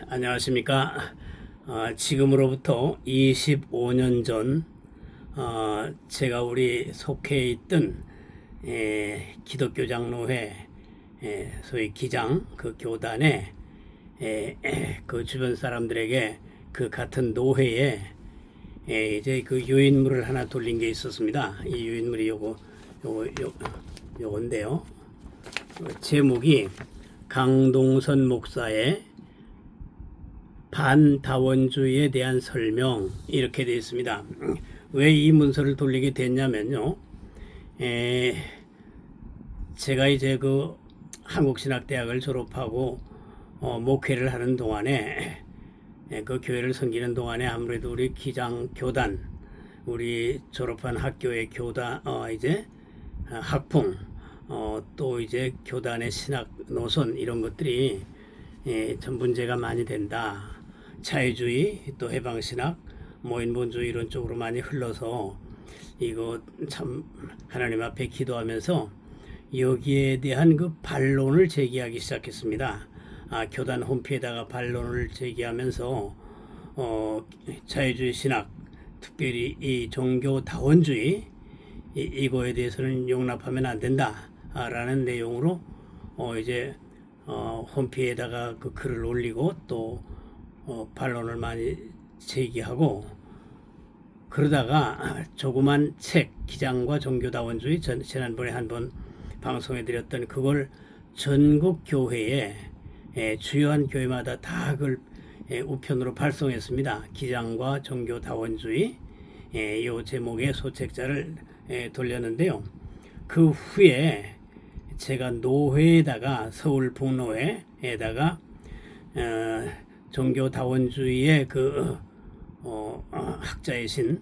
안녕하십니까. 지금으로부터 25년 전 제가 우리 속해 있던 기독교 장로회 소위 기장 그 교단에 그 주변 사람들에게 그 같은 노회에 이제 그 유인물을 하나 돌린 게 있었습니다. 이 유인물이 요건데요. 제목이 강동선 목사의 반다원주의에 대한 설명 이렇게 되어 있습니다. 왜 이 문서를 돌리게 됐냐면요. 제가 이제 그 한국신학대학을 졸업하고 목회를 하는 동안에 그 교회를 섬기는 동안에 아무래도 우리 기장 교단 우리 졸업한 학교의 교단 이제 학풍 또 이제 교단의 신학 노선 이런 것들이 좀 문제가 많이 된다. 자유주의 또 해방신학 모인본주의 이런 쪽으로 많이 흘러서 이거 참 하나님 앞에 기도하면서 여기에 대한 그 반론을 제기하기 시작했습니다. 교단 홈페이지에다가 반론을 제기하면서 자유주의 신학 특별히 이 종교다원주의 이거에 대해서는 용납하면 안 된다라는 내용으로 이제 홈페이지에다가 그 글을 올리고 또 반론을 많이 제기하고 그러다가 조그만 책 기장과 종교다원주의 지난번에 한번 방송해 드렸던 그걸 전국 교회에 주요한 교회마다 다 그걸 우편으로 발송했습니다. 기장과 종교다원주의 이 제목의 소책자를 돌렸는데요. 그 후에 제가 노회에다가 서울 북노회에다가 종교다원주의의 그 학자이신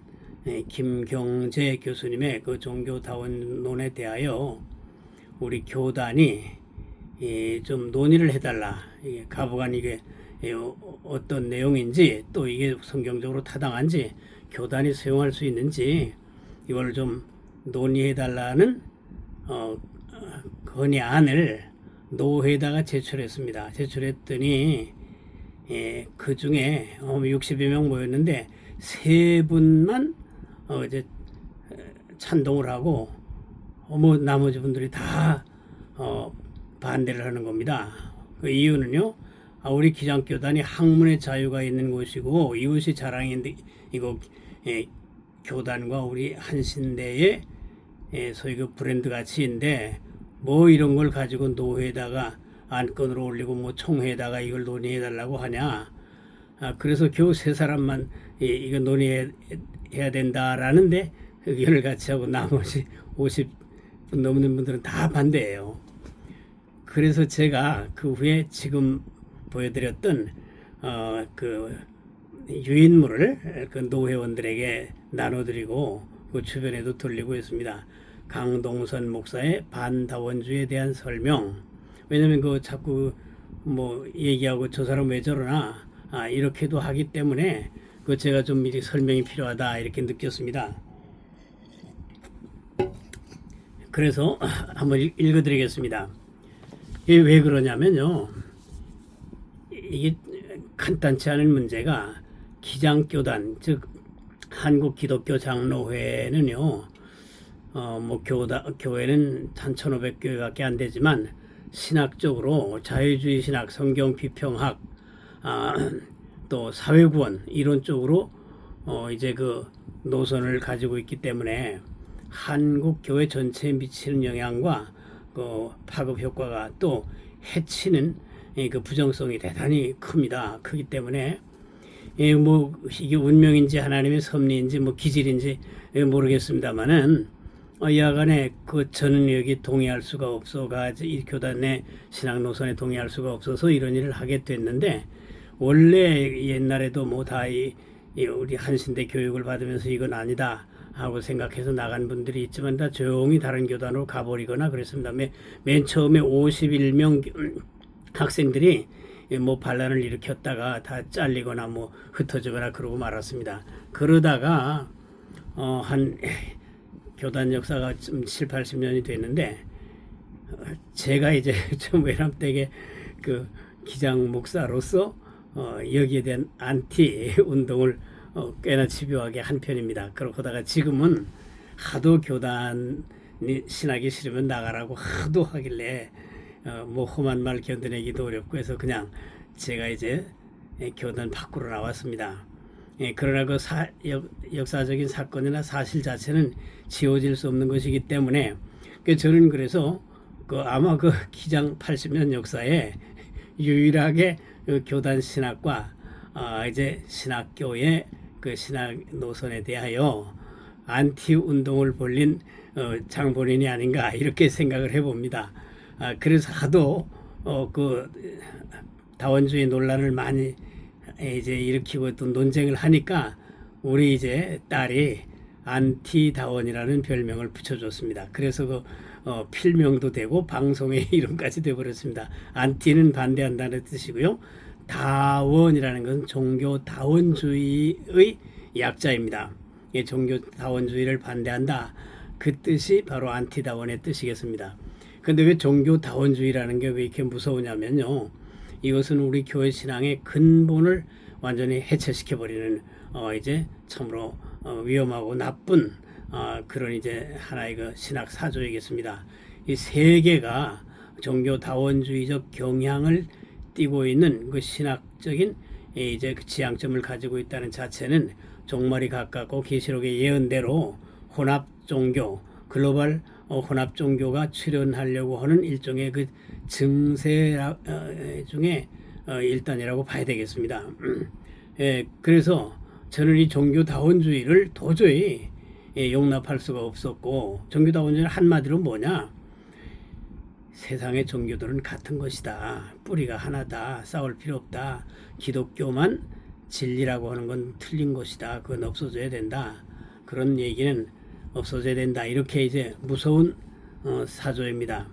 김경재 교수님의 그 종교다원론에 대하여 우리 교단이 좀 논의를 해달라. 이게 가부간 이게 어떤 내용인지 또 이게 성경적으로 타당한지 교단이 수용할 수 있는지 이걸 좀 논의해달라는 건의안을 노회에다가 제출했습니다. 제출했더니 그 중에 60여 명 모였는데 3분만 이제 찬동을 하고 뭐 나머지 분들이 다 반대를 하는 겁니다. 그 이유는요. 우리 기장교단이 학문의 자유가 있는 곳이고 이것이 자랑인데 이거 교단과 우리 한신대의 소위 그 브랜드 가치인데 뭐 이런 걸 가지고 노회에다가 안건으로 올리고 뭐 총회에다가 이걸 논의해달라고 하냐. 그래서 겨우 3사람만 이거 논의해야 된다라는데 의견을 같이 하고 나머지 50분 넘는 분들은 다 반대해요. 그래서 제가 그 후에 지금 보여드렸던 그 유인물을 그 노회원들에게 나눠드리고 그 주변에도 돌리고 있습니다. 강동선 목사의 반다원주의에 대한 설명. 왜냐면 그 자꾸 뭐 얘기하고 저 사람 왜 저러나 이렇게도 하기 때문에 그 제가 좀 미리 설명이 필요하다 이렇게 느꼈습니다. 그래서 한번 읽어드리겠습니다. 이게 왜 그러냐면요. 이게 간단치 않은 문제가 기장교단 즉 한국기독교장로회는요. 뭐 교회는 한 1,500교회밖에 안 되지만 신학적으로 자유주의 신학, 성경 비평학, 또 사회구원 이런 쪽으로 이제 그 노선을 가지고 있기 때문에 한국 교회 전체에 미치는 영향과 그 파급 효과가 또 해치는 그 부정성이 대단히 큽니다. 크기 때문에 뭐 이게 운명인지 하나님의 섭리인지 뭐 기질인지 모르겠습니다만은 여하간에 저는 여기 동의할 수가 없어가 이 교단의 신학 노선에 동의할 수가 없어서 이런 일을 하게 됐는데 원래 옛날에도 뭐 다 우리 한신대 교육을 받으면서 이건 아니다 하고 생각해서 나간 분들이 있지만 다 조용히 다른 교단으로 가버리거나 그랬습니다. 맨 처음에 51명 학생들이 뭐 반란을 일으켰다가 다 잘리거나 뭐 흩어지거나 그러고 말았습니다. 그러다가 한 교단 역사가 좀 7, 80년이 됐는데 제가 이제 좀 외람되게 그 기장 목사로서 여기에 대한 안티 운동을 꽤나 집요하게 한 편입니다. 그러다가 지금은 하도 교단이 신학이 싫으면 나가라고 하도 하길래 뭐 험한 말 견뎌내기도 어렵고 해서 그냥 제가 이제 교단 밖으로 나왔습니다. 그러나 그 역사적인 사건이나 사실 자체는 지워질 수 없는 것이기 때문에 저는 그래서 아마 그 기장 80년 역사에 유일하게 교단 신학과 이제 신학교의 그 신학 노선에 대하여 안티 운동을 벌린 장본인이 아닌가 이렇게 생각을 해봅니다. 그래서 하도 그 다원주의 논란을 많이 이제 일으키고 또 논쟁을 하니까 우리 이제 딸이 안티다원이라는 별명을 붙여줬습니다. 그래서 그 필명도 되고 방송의 이름까지 되어버렸습니다. 안티는 반대한다는 뜻이고요. 다원이라는 것은 종교다원주의의 약자입니다. 종교다원주의를 반대한다. 그 뜻이 바로 안티다원의 뜻이겠습니다. 근데 왜 종교다원주의라는 게 왜 이렇게 무서우냐면요. 이것은 우리 교회 신앙의 근본을 완전히 해체시켜버리는 이제 참으로 위험하고 나쁜 그런 이제 하나의 그 신학 사조이겠습니다. 이 세계가 종교다원주의적 경향을 띠고 있는 그 신학적인 이제 그 지향점을 가지고 있다는 자체는 종말이 가깝고 계시록의 예언대로 혼합 종교, 글로벌 혼합 종교가 출현하려고 하는 일종의 그 증세 중에 일단이라고 봐야 되겠습니다. 그래서 저는 이 종교다원주의를 도저히 용납할 수가 없었고, 종교다원주의는 한마디로 뭐냐? 세상의 종교들은 같은 것이다. 뿌리가 하나다. 싸울 필요 없다. 기독교만 진리라고 하는 건 틀린 것이다. 그건 없어져야 된다. 그런 얘기는 없어져야 된다. 이렇게 이제 무서운 사조입니다.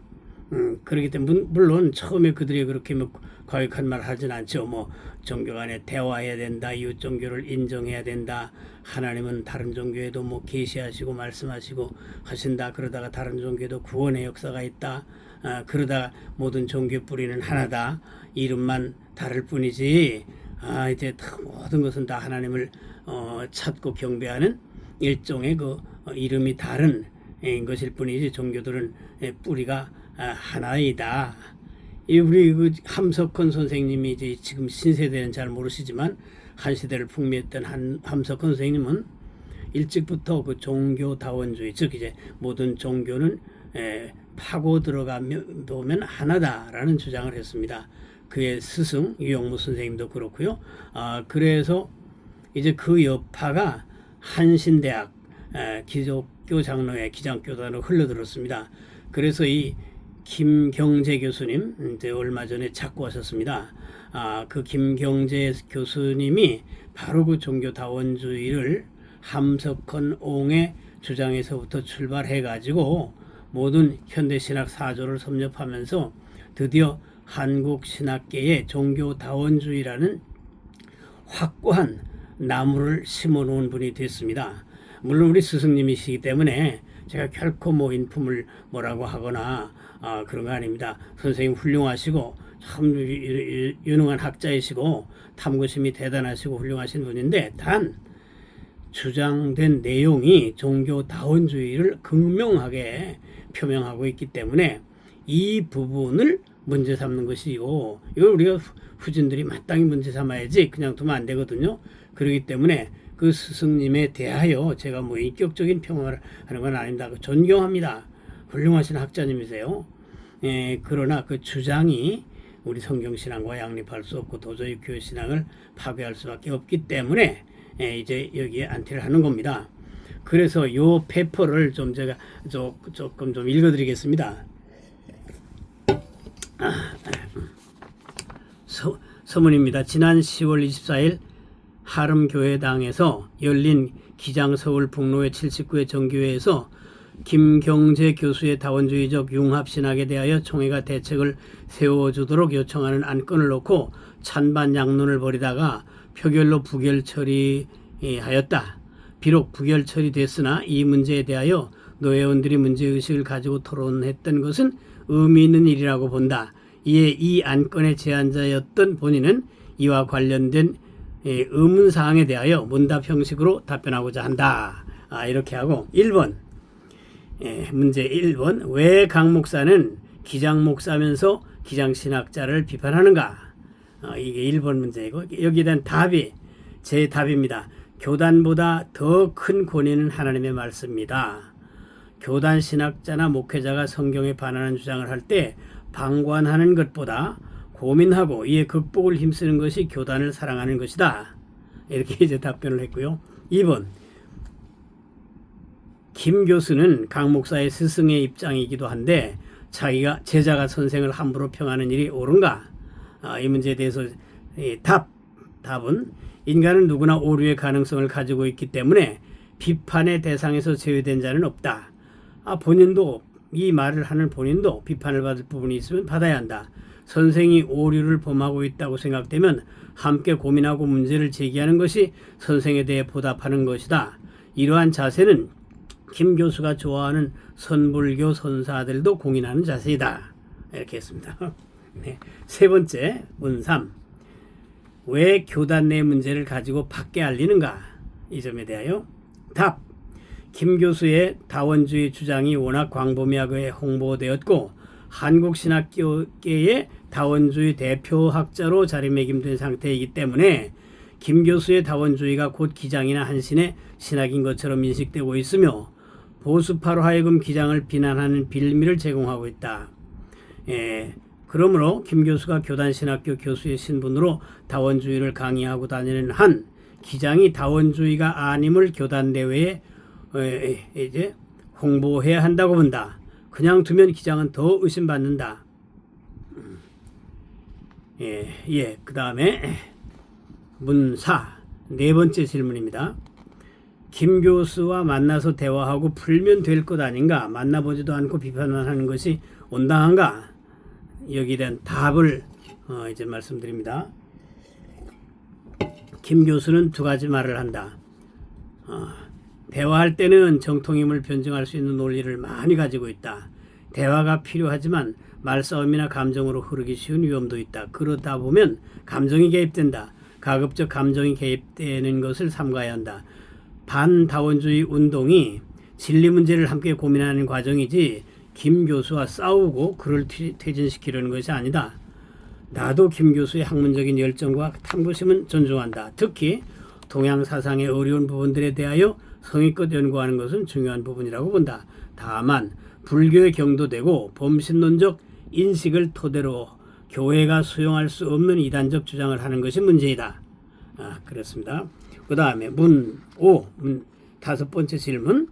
그렇기 때문에 물론 처음에 그들이 그렇게 뭐 과격한 말 하진 않죠. 뭐 종교 간에 대화해야 된다. 이웃 종교를 인정해야 된다. 하나님은 다른 종교에도 뭐 계시하시고 말씀하시고 하신다. 그러다가 다른 종교에도 구원의 역사가 있다. 그러다 모든 종교 뿌리는 하나다. 이름만 다를 뿐이지. 이제 모든 것은 다 하나님을 찾고 경배하는 일종의 그 이름이 다른 것일 뿐이지 종교들은 뿌리가 하나이다. 우리 그 함석헌 선생님이 이제 지금 신세대는 잘 모르시지만 한 시대를 풍미했던 함석헌 선생님은 일찍부터 그 종교다원주의, 즉 이제 모든 종교는 파고 들어가면 보면 하나다라는 주장을 했습니다. 그의 스승 유영무 선생님도 그렇고요. 그래서 이제 그 여파가 한신대학 기독교 장로회 기장교단으로 흘러들었습니다. 그래서 이 김경재 교수님 이제 얼마 전에 찾고 하셨습니다. 그 김경재 교수님이 바로 그 종교다원주의를 함석헌 옹의 주장에서부터 출발해가지고 모든 현대신학 사조를 섭렵하면서 드디어 한국 신학계에 종교다원주의라는 확고한 나무를 심어놓은 분이 됐습니다. 물론 우리 스승님이시기 때문에 제가 결코 뭐 인품을 뭐라고 하거나 그런 거 아닙니다. 선생님 훌륭하시고 참 유능한 학자이시고 탐구심이 대단하시고 훌륭하신 분인데 단 주장된 내용이 종교다원주의를 극명하게 표명하고 있기 때문에 이 부분을 문제 삼는 것이고 이걸 우리가 후진들이 마땅히 문제 삼아야지 그냥 두면 안 되거든요. 그렇기 때문에 그 스승님에 대하여 제가 뭐 인격적인 평을 하는 건 아닙니다. 존경합니다. 훌륭하신 학자님이세요. 그러나 그 주장이 우리 성경신앙과 양립할 수 없고 도저히 교회신앙을 파괴할 수밖에 없기 때문에 이제 여기에 안티를 하는 겁니다. 그래서 요 페퍼를 좀 제가 조금 좀 읽어드리겠습니다. 서문입니다. 지난 10월 24일 하름교회당에서 열린 기장 서울 북로의 79회 정기회에서 김경재 교수의 다원주의적 융합신학에 대하여 총회가 대책을 세워주도록 요청하는 안건을 놓고 찬반 양론을 벌이다가 표결로 부결 처리하였다. 비록 부결 처리됐으나 이 문제에 대하여 노회원들이 문제의식을 가지고 토론했던 것은 의미 있는 일이라고 본다. 이에 이 안건의 제안자였던 본인은 이와 관련된 의문사항에 대하여 문답 형식으로 답변하고자 한다. 이렇게 하고 1번 문제 1번 왜 강 목사는 기장 목사면서 기장신학자를 비판하는가? 이게 1번 문제이고 여기에 대한 답이 제 답입니다. 교단보다 더 큰 권위는 하나님의 말씀입니다. 교단 신학자나 목회자가 성경에 반하는 주장을 할 때 방관하는 것보다 고민하고 이에 극복을 힘쓰는 것이 교단을 사랑하는 것이다. 이렇게 이제 답변을 했고요. 2번 김 교수는 강 목사의 스승의 입장이기도 한데 자기가 제자가 선생을 함부로 평하는 일이 옳은가? 이 문제에 대해서 답은 인간은 누구나 오류의 가능성을 가지고 있기 때문에 비판의 대상에서 제외된 자는 없다. 본인도 이 말을 하는 본인도 비판을 받을 부분이 있으면 받아야 한다. 선생이 오류를 범하고 있다고 생각되면 함께 고민하고 문제를 제기하는 것이 선생에 대해 보답하는 것이다. 이러한 자세는 김 교수가 좋아하는 선불교 선사들도 공인하는 자세이다. 이렇게 했습니다. 네. 세 번째 문 3. 왜 교단 내 문제를 가지고 밖에 알리는가? 이 점에 대하여 답. 김 교수의 다원주의 주장이 워낙 광범위하게 홍보되었고 한국신학계의 다원주의 대표학자로 자리매김된 상태이기 때문에 김 교수의 다원주의가 곧 기장이나 한신의 신학인 것처럼 인식되고 있으며 보수파로 하여금 기장을 비난하는 빌미를 제공하고 있다. 그러므로 김 교수가 교단신학교 교수의 신분으로 다원주의를 강의하고 다니는 한 기장이 다원주의가 아님을 교단 내외에 이제 홍보해야 한다고 본다. 그냥 두면 기장은 더 의심받는다. 그 다음에 문 4. 네 번째 질문입니다. 김 교수와 만나서 대화하고 풀면 될 것 아닌가? 만나보지도 않고 비판만 하는 것이 온당한가? 여기에 대한 답을 이제 말씀드립니다. 김 교수는 두 가지 말을 한다. 대화할 때는 정통임을 변증할 수 있는 논리를 많이 가지고 있다. 대화가 필요하지만 말싸움이나 감정으로 흐르기 쉬운 위험도 있다. 그러다 보면 감정이 개입된다. 가급적 감정이 개입되는 것을 삼가야 한다. 반다원주의 운동이 진리 문제를 함께 고민하는 과정이지 김 교수와 싸우고 그를 퇴진시키려는 것이 아니다. 나도 김 교수의 학문적인 열정과 탐구심은 존중한다. 특히 동양 사상의 어려운 부분들에 대하여 성의껏 연구하는 것은 중요한 부분이라고 본다. 다만 불교에 경도되고 범신론적 인식을 토대로 교회가 수용할 수 없는 이단적 주장을 하는 것이 문제이다. 그렇습니다. 그 다음에 문 5, 다섯 번째 질문.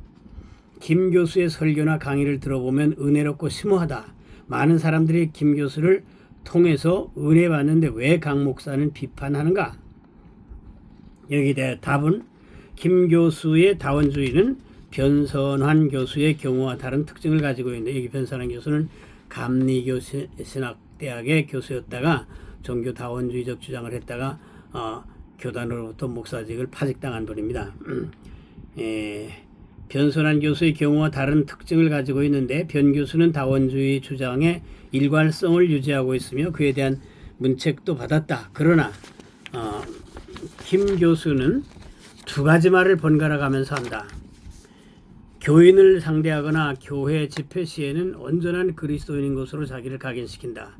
김 교수의 설교나 강의를 들어보면 은혜롭고 심오하다. 많은 사람들이 김 교수를 통해서 은혜 받는데 왜 강 목사는 비판하는가? 여기에 대해 답은 김 교수의 다원주의는 변선환 교수의 경우와 다른 특징을 가지고 있는데 여기 변선환 교수는 감리교 신학대학의 교수였다가 종교 다원주의적 주장을 했다가 교단으로부터 목사직을 파직당한 분입니다. 변선환 교수의 경우와 다른 특징을 가지고 있는데 변 교수는 다원주의 주장의 일관성을 유지하고 있으며 그에 대한 문책도 받았다. 그러나 김 교수는 두 가지 말을 번갈아 가면서 한다. 교인을 상대하거나 교회 집회 시에는 온전한 그리스도인인 것으로 자기를 각인시킨다.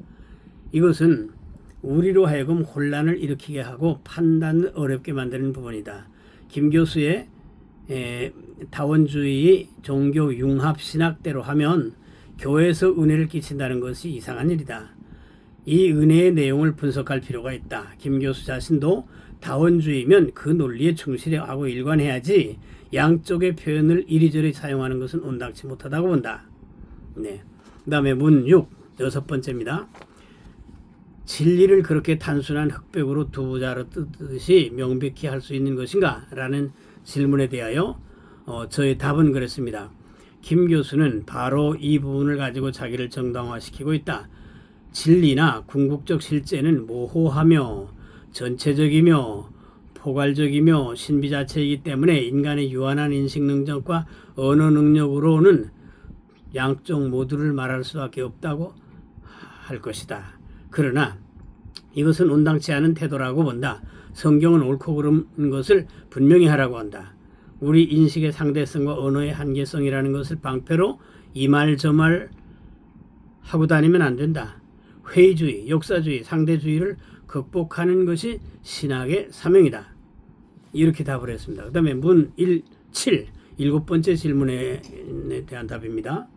이것은 우리로 하여금 혼란을 일으키게 하고 판단을 어렵게 만드는 부분이다. 김 교수의 다원주의 종교 융합 신학대로 하면 교회에서 은혜를 끼친다는 것이 이상한 일이다. 이 은혜의 내용을 분석할 필요가 있다. 김 교수 자신도 다원주의면 그 논리에 충실하고 일관해야지 양쪽의 표현을 이리저리 사용하는 것은 온당치 못하다고 본다. 네. 그 다음에 문 6, 여섯 번째입니다. 진리를 그렇게 단순한 흑백으로 두 자로 뜨듯이 명백히 할 수 있는 것인가? 라는 질문에 대하여 저의 답은 그랬습니다. 김 교수는 바로 이 부분을 가지고 자기를 정당화시키고 있다. 진리나 궁극적 실제는 모호하며 전체적이며 포괄적이며 신비 자체이기 때문에 인간의 유한한 인식 능력과 언어 능력으로는 양쪽 모두를 말할 수밖에 없다고 할 것이다. 그러나 이것은 온당치 않은 태도라고 본다. 성경은 옳고 그른 것을 분명히 하라고 한다. 우리 인식의 상대성과 언어의 한계성이라는 것을 방패로 이 말 저 말 하고 다니면 안 된다. 회의주의, 역사주의, 상대주의를 극복하는 것이 신학의 사명이다. 이렇게 답을 했습니다. 그 다음에 문 7, 일곱 번째 질문에 대한 답입니다.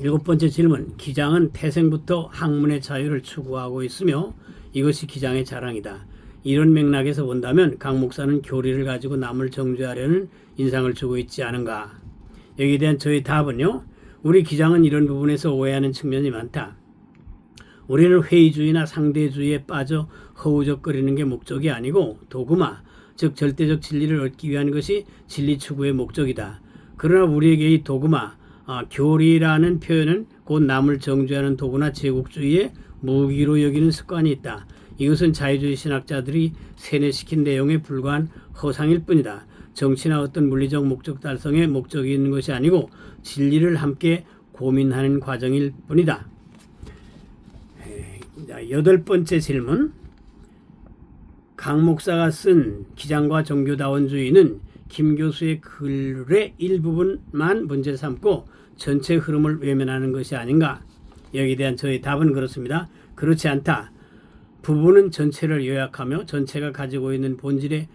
일곱 번째 질문, 기장은 태생부터 학문의 자유를 추구하고 있으며 이것이 기장의 자랑이다. 이런 맥락에서 본다면 강 목사는 교리를 가지고 남을 정죄하려는 인상을 주고 있지 않은가. 여기에 대한 저의 답은요, 우리 기장은 이런 부분에서 오해하는 측면이 많다. 우리는 회의주의나 상대주의에 빠져 허우적거리는 게 목적이 아니고 도그마, 즉 절대적 진리를 얻기 위한 것이 진리 추구의 목적이다. 그러나 우리에게 이 도그마, 교리라는 표현은 곧 남을 정죄하는 도구나 제국주의의 무기로 여기는 습관이 있다. 이것은 자유주의 신학자들이 세뇌시킨 내용에 불과한 허상일 뿐이다. 정치나 어떤 물리적 목적 달성에 목적이 있는 것이 아니고 진리를 함께 고민하는 과정일 뿐이다. 여덟 번째 질문, 강 목사가 쓴 기장과 종교다원주의는 김 교수의 글의 일부분만 문제 삼고 전체 흐름을 외면하는 것이 아닌가? 여기에 대한 저의 답은 그렇습니다. 그렇지 않다. 부분은 전체를 요약하며 전체가 가지고 있는 본질이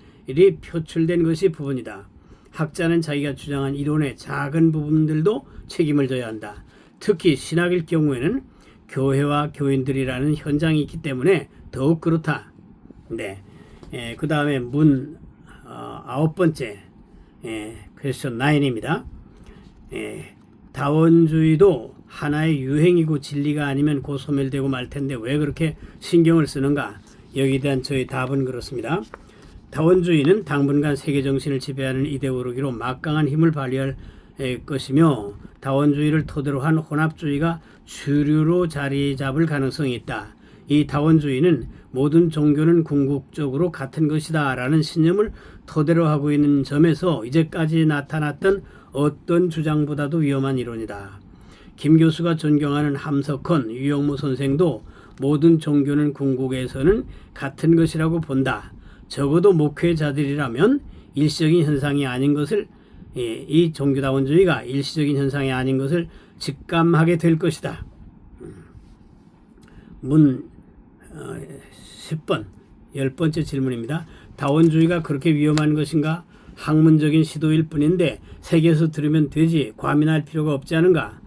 표출된 것이 부분이다. 학자는 자기가 주장한 이론의 작은 부분들도 책임을 져야 한다. 특히 신학일 경우에는 교회와 교인들이라는 현장이 있기 때문에 더욱 그렇다. 네. 그 다음에 문 아홉 번째 퀘스천 9입니다. 다원주의도 하나의 유행이고 진리가 아니면 곧 소멸되고 말 텐데 왜 그렇게 신경을 쓰는가? 여기에 대한 저의 답은 그렇습니다. 다원주의는 당분간 세계 정신을 지배하는 이데올로기로 막강한 힘을 발휘할 것이며 다원주의를 토대로 한 혼합주의가 주류로 자리 잡을 가능성이 있다. 이 다원주의는 모든 종교는 궁극적으로 같은 것이다 라는 신념을 토대로 하고 있는 점에서 이제까지 나타났던 어떤 주장보다도 위험한 이론이다. 김 교수가 존경하는 함석헌, 유영무 선생도 모든 종교는 궁극에서는 같은 것이라고 본다. 적어도 목회자들이라면 일시적인 현상이 아닌 것을, 이 종교다원주의가 일시적인 현상이 아닌 것을 직감하게 될 것이다. 문 10번 10번째 질문입니다. 다원주의가 그렇게 위험한 것인가? 학문적인 시도일 뿐인데 세계에서 들으면 되지 과민할 필요가 없지 않은가?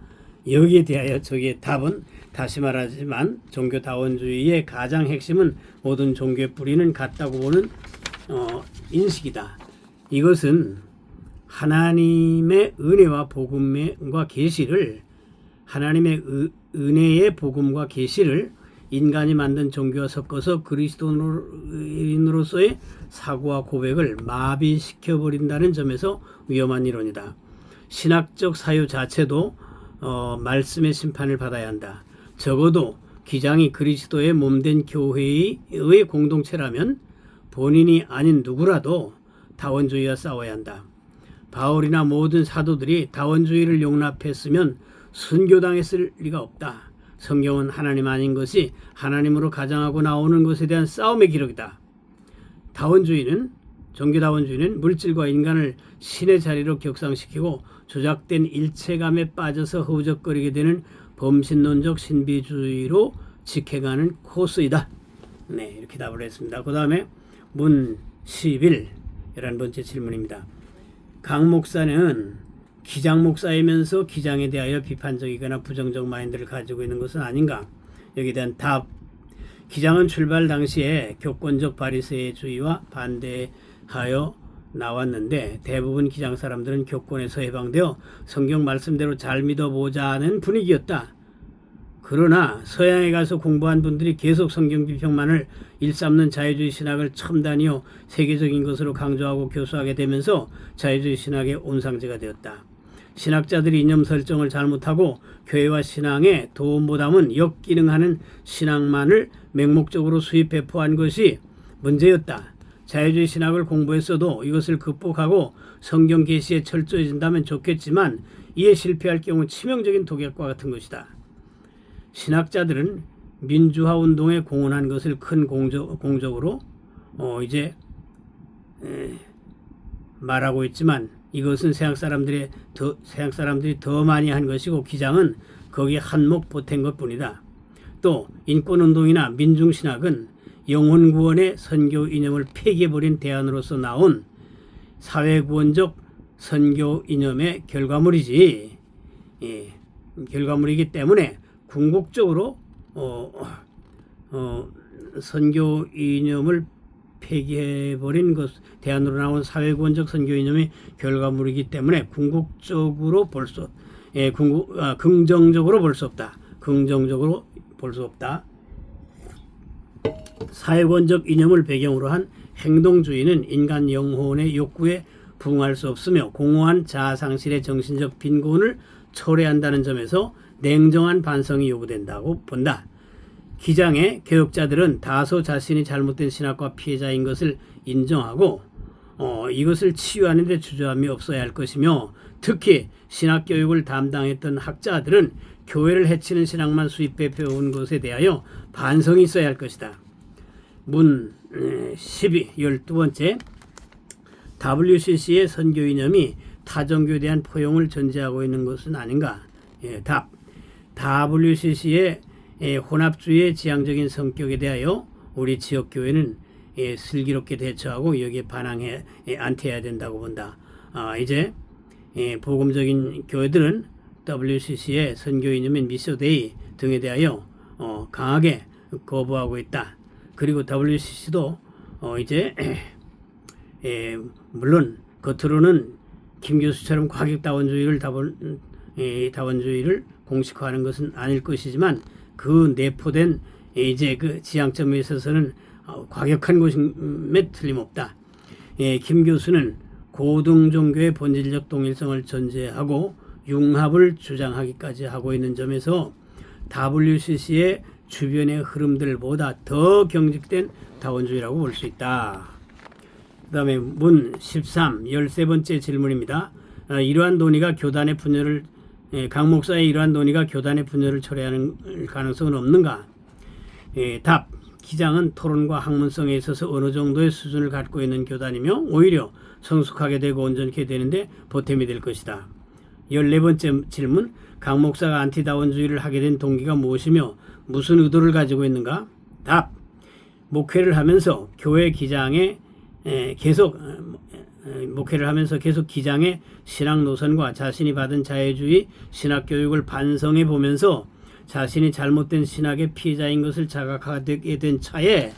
여기에 대하여 저기의 답은 다시 말하지만 종교다원주의의 가장 핵심은 모든 종교의 뿌리는 같다고 보는 인식이다. 이것은 하나님의 은혜와 복음과 계시를, 하나님의 은혜의 복음과 계시를 인간이 만든 종교와 섞어서 그리스도인으로서의 사고와 고백을 마비시켜버린다는 점에서 위험한 이론이다. 신학적 사유 자체도 말씀의 심판을 받아야 한다. 적어도 기장이 그리스도의 몸된 교회의 공동체라면 본인이 아닌 누구라도 다원주의와 싸워야 한다. 바울이나 모든 사도들이 다원주의를 용납했으면 순교당했을 리가 없다. 성경은 하나님 아닌 것이 하나님으로 가장하고 나오는 것에 대한 싸움의 기록이다. 종교다원주의는 물질과 인간을 신의 자리로 격상시키고 조작된 일체감에 빠져서 허우적거리게 되는 범신론적 신비주의로 직행하는 코스이다. 네, 이렇게 답을 했습니다. 그 다음에 문 11, 11번째 질문입니다. 강 목사는 기장 목사이면서 기장에 대하여 비판적이거나 부정적 마인드를 가지고 있는 것은 아닌가? 여기에 대한 답. 기장은 출발 당시에 교권적 바리새주의와 반대하여 나왔는데 대부분 기장 사람들은 교권에서 해방되어 성경 말씀대로 잘 믿어보자는 분위기였다. 그러나 서양에 가서 공부한 분들이 계속 성경 비평만을 일삼는 자유주의 신학을 첨단이요 세계적인 것으로 강조하고 교수하게 되면서 자유주의 신학의 온상제가 되었다. 신학자들이 이념 설정을 잘못하고 교회와 신앙에 도움보다는 역기능하는 신앙만을 맹목적으로 수입 배포한 것이 문제였다. 자유주의 신학을 공부했어도 이것을 극복하고 성경 계시에 철저해진다면 좋겠지만 이에 실패할 경우 치명적인 독약과 같은 것이다. 신학자들은 민주화 운동에 공헌한 것을 큰 공적으로 이제 말하고 있지만 이것은 서양 사람들이 더 많이 한 것이고 기장은 거기에 한몫 보탠 것뿐이다. 또 인권운동이나 민중신학은 영혼구원의 선교 이념을 폐기해버린 대안으로서 나온 사회구원적 선교 이념의 결과물이지. 결과물이기 때문에 궁극적으로 선교 이념을 폐기해버린 것, 대안으로 나온 사회구원적 선교 이념의 결과물이기 때문에 궁극적으로 긍정적으로 볼 수 없다. 긍정적으로 볼 수 없다. 사회구원적 이념을 배경으로 한 행동주의는 인간 영혼의 욕구에 부응할 수 없으며 공허한 자아상실의 정신적 빈곤을 초래한다는 점에서 냉정한 반성이 요구된다고 본다. 기장의 교역자들은 다소 자신이 잘못된 신학과 피해자인 것을 인정하고 이것을 치유하는 데 주저함이 없어야 할 것이며 특히 신학교육을 담당했던 학자들은 교회를 해치는 신학만 수입해 배운 것에 대하여 반성이 있어야 할 것이다. 문 12, 12번째 WCC의 선교 이념이 타종교에 대한 포용을 전제하고 있는 것은 아닌가? 답. WCC의 혼합주의의 지향적인 성격에 대하여 우리 지역교회는 슬기롭게 대처하고 여기에 반항해 안티해야 된다고 본다. 이제 복음적인 교회들은 WCC의 선교 이념인 미셔데이 등에 대하여 강하게 거부하고 있다. 그리고 WCC도 이제 물론 겉으로는 김 교수처럼 과격다원주의를 다원주의를 공식화하는 것은 아닐 것이지만 그 내포된 이제 그 지향점에 있어서는 과격한 것임에 틀림없다. 김 교수는 고등 종교의 본질적 동일성을 전제하고 융합을 주장하기까지 하고 있는 점에서 WCC의 주변의 흐름들보다 더 경직된 다원주의라고 볼 수 있다. 그 다음에 문 13, 13번째 질문입니다. 이러한 논의가 교단의 분열을 강 목사의 이러한 논의가 교단의 분열을 초래하는 가능성은 없는가? 답. 기장은 토론과 학문성에 있어서 어느 정도의 수준을 갖고 있는 교단이며 오히려 성숙하게 되고 온전케 되는데 보탬이 될 것이다. 14번째 질문. 강 목사가 안티다원주의를 하게 된 동기가 무엇이며 무슨 의도를 가지고 있는가? 답. 목회를 하면서 교회 기장의 계속 기장의 신학 노선과 자신이 받은 자유주의 신학 교육을 반성해 보면서 자신이 잘못된 신학의 피해자인 것을 자각하게 된 차에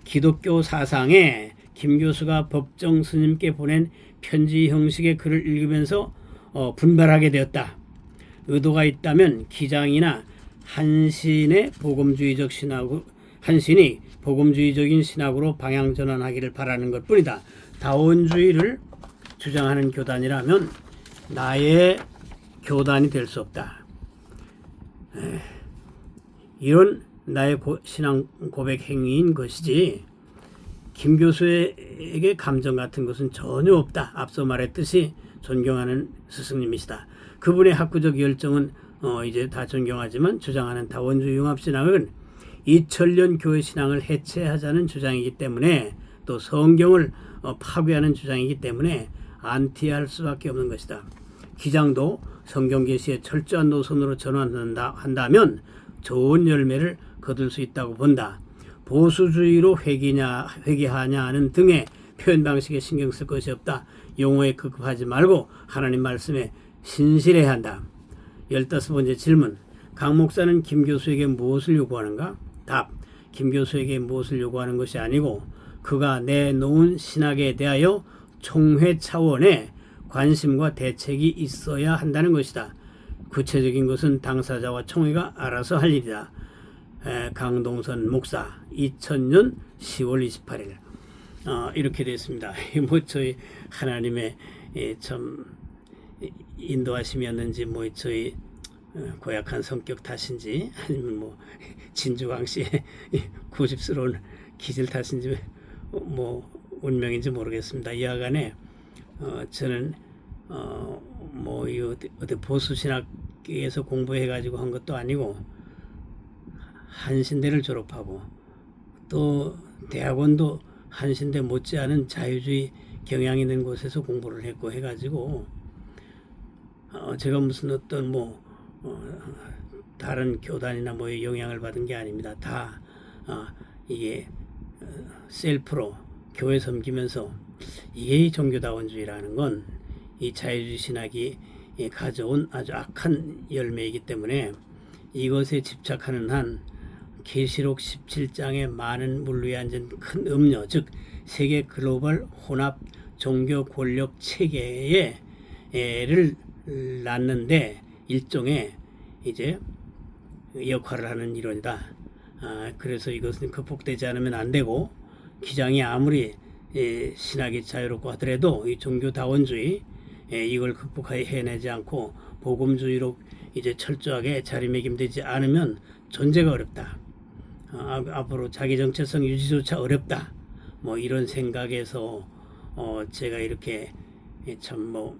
기독교 사상에 김 교수가 법정 스님께 보낸 편지 형식의 글을 읽으면서 분발하게 되었다. 의도가 있다면 기장이나 한신이 복음주의적인 신학으로 방향 전환하기를 바라는 것뿐이다. 다원주의를 주장하는 교단이라면 나의 교단이 될 수 없다. 이런 나의 신앙 고백 행위인 것이지 김 교수에게 감정 같은 것은 전혀 없다. 앞서 말했듯이 존경하는 스승님이시다. 그분의 학구적 열정은 이제 다 존경하지만 주장하는 다원주의 융합신앙은 2000년 교회 신앙을 해체하자는 주장이기 때문에 또 성경을 파괴하는 주장이기 때문에 안티할 수밖에 없는 것이다. 기장도 성경 계시의 철저한 노선으로 전환한다면 좋은 열매를 거둘 수 있다고 본다. 보수주의로 회개하냐 하는 등의 표현 방식에 신경 쓸 것이 없다. 용어에 급급하지 말고 하나님 말씀에 신실해야 한다. 15번째 질문. 강 목사는 김 교수에게 무엇을 요구하는가? 답. 김 교수에게 무엇을 요구하는 것이 아니고 그가 내놓은 신학에 대하여 총회 차원의 관심과 대책이 있어야 한다는 것이다. 구체적인 것은 당사자와 총회가 알아서 할 일이다. 강동선 목사 2000년 10월 28일 이렇게 됐습니다. 저희 하나님의 참 인도하심이었는지 저희 고약한 성격 탓인지 아니면 진주광 씨의 고집스러운 기질 탓인지 운명인지 모르겠습니다. 이하간에 저는 어디 보수 신학에서 공부해가지고 한 것도 아니고 한신대를 졸업하고 또 대학원도 한신대 못지않은 자유주의 경향이 있는 곳에서 공부를 했고 해가지고 제가 무슨 어떤 다른 교단이나 영향을 받은 게 아닙니다. 다 이게 셀프로 교회 섬기면서 이게 종교다원주의라는 건 이 자유주의 신학이 가져온 아주 악한 열매이기 때문에 이것에 집착하는 한 계시록 17장의 많은 물 위에 앉은 큰 음료, 즉 세계 글로벌 혼합 종교 권력 체계를 낳는데 일종의 이제 역할을 하는 이론이다. 그래서 이것은 극복되지 않으면 안 되고 기장이 아무리 신학이 자유롭고 하더라도 이 종교다원주의 이걸 극복해내지 않고 복음주의로 이제 철저하게 자리매김되지 않으면 존재가 어렵다. 앞으로 자기 정체성 유지조차 어렵다. 이런 생각에서 제가 이렇게 참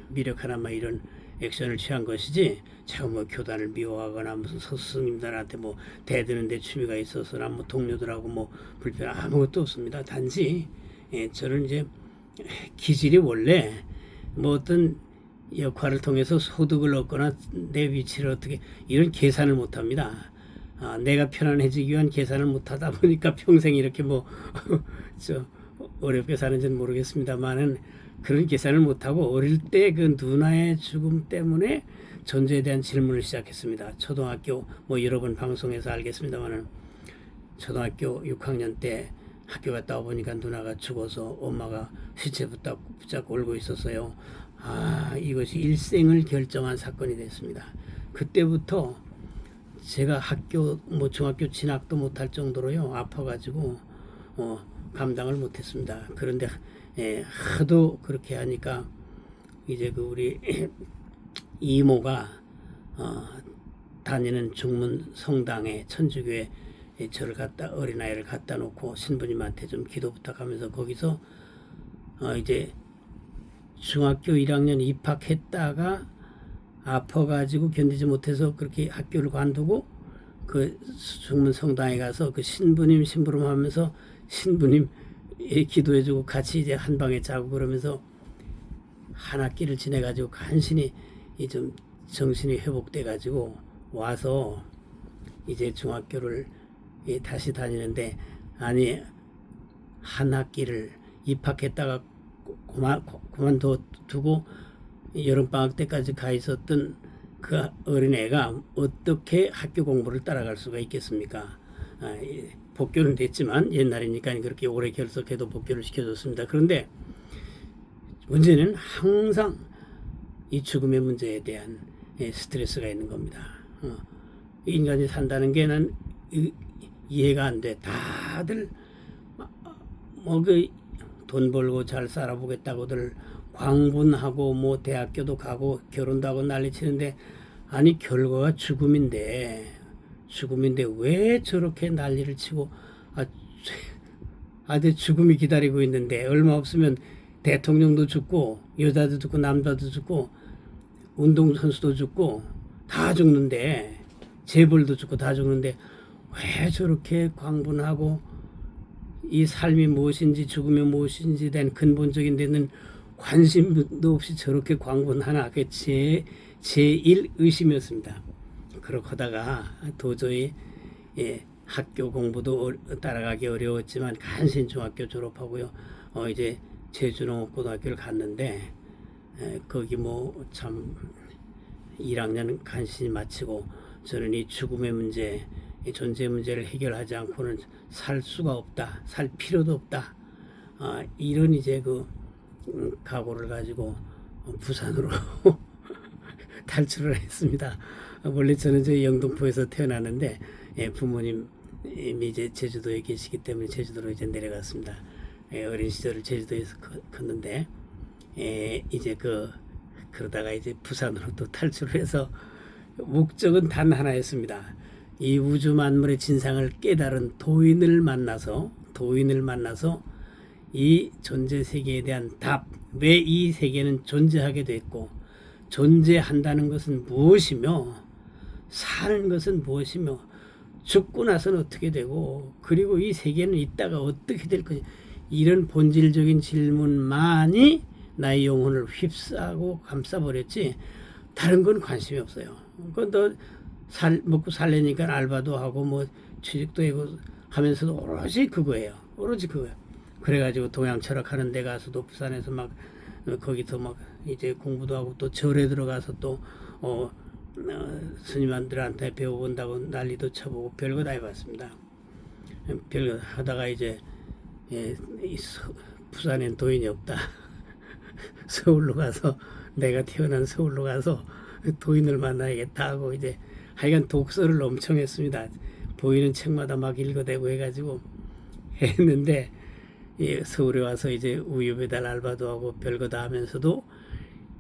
미력하나 이런 액션을 취한 것이지 제가 교단을 미워하거나 무슨 스승님들한테 대드는데 취미가 있어서나 동료들하고 불편 아무것도 없습니다. 단지 저는 이제 기질이 원래 어떤 역할을 통해서 소득을 얻거나 내 위치를 어떻게 이런 계산을 못합니다. 내가 편안해지기 위한 계산을 못하다 보니까 평생 이렇게 어렵게 사는지는 모르겠습니다만은 그런 계산을 못하고 어릴 때 그 누나의 죽음 때문에 존재에 대한 질문을 시작했습니다. 초등학교 여러 번 방송에서 알겠습니다만은 초등학교 6학년 때 학교 갔다 와보니까 누나가 죽어서 엄마가 시체 붙잡고 울고 있었어요. 이것이 일생을 결정한 사건이 됐습니다. 그때부터 제가 학교 중학교 진학도 못할 정도로요 아파가지고 감당을 못했습니다. 그런데 하도 그렇게 하니까 이제 우리 이모가 다니는 중문 성당에 천주교에 저를 어린아이를 갖다 놓고 신부님한테 좀 기도 부탁하면서 거기서 이제 중학교 1학년 입학했다가 아파가지고 견디지 못해서 그렇게 학교를 관두고 그 중문 성당에 가서 그 신부님 심부름 하면서 신부님 기도해주고 같이 이제 한 방에 자고 그러면서 한 학기를 지내가지고 간신히 좀 정신이 회복돼가지고 와서 이제 중학교를 다시 다니는데 한 학기를 입학했다가 그만두고 여름방학 때까지 가 있었던 그 어린애가 어떻게 학교 공부를 따라갈 수가 있겠습니까? 복교는 됐지만 옛날이니까 그렇게 오래 결석해도 복교를 시켜줬습니다. 그런데 문제는 항상 이 죽음의 문제에 대한 스트레스가 있는 겁니다. 인간이 산다는 게 난 이해가 안 돼. 다들 돈 벌고 잘 살아보겠다고들 광분하고 대학교도 가고 결혼도 하고 난리치는데 결과가 죽음인데 왜 저렇게 난리를 치고 아들 죽음이 기다리고 있는데 얼마 없으면 대통령도 죽고 여자도 죽고 남자도 죽고 운동선수도 죽고 다 죽는데 재벌도 죽고 다 죽는데 왜 저렇게 광분하고 이 삶이 무엇인지 죽음이 무엇인지 된 근본적인 데는 관심도 없이 저렇게 광분하나 그게 제1 의심이었습니다. 그렇게 하다가 도저히 학교 공부도 따라가기 어려웠지만 간신 중학교 졸업하고요. 이제 제주농업고등학교를 갔는데 거기 참 1학년 간신히 마치고 저는 이 죽음의 문제, 이 존재 문제를 해결하지 않고는 살 수가 없다, 살 필요도 없다. 이런 이제 각오를 가지고 부산으로 탈출을 했습니다. 원래 저는 영등포에서 태어났는데 부모님이 이제 제주도에 계시기 때문에 제주도로 이제 내려갔습니다. 어린 시절을 제주도에서 컸는데 이제 그러다가 이제 부산으로 또 탈출을 해서 목적은 단 하나였습니다. 이 우주 만물의 진상을 깨달은 도인을 만나서 이 존재 세계에 대한 답, 왜 이 세계는 존재하게 됐고 존재한다는 것은 무엇이며 사는 것은 무엇이며 죽고 나서는 어떻게 되고, 그리고 이 세계는 있다가 어떻게 될 것이, 이런 본질적인 질문만이 나의 영혼을 휩싸고 감싸버렸지, 다른 건 관심이 없어요. 그건 너 먹고 살려니까 알바도 하고 뭐 취직도 하고 하면서도 오로지 그거예요. 오로지 그거예요. 그래가지고 동양 철학하는 데 가서도 부산에서 막 거기서 막 이제 공부도 하고 또 절에 들어가서 또 스님들한테 배워본다고 난리도 쳐보고 별거 다 해봤습니다. 별거 하다가 이제 부산엔 도인이 없다. 서울로 가서 내가 태어난 서울로 가서 도인을 만나야겠다 하고 이제 하여간 독서를 엄청 했습니다. 보이는 책마다 막 읽어대고 해가지고 했는데 서울에 와서 이제 우유 배달 알바도 하고 별거 다 하면서도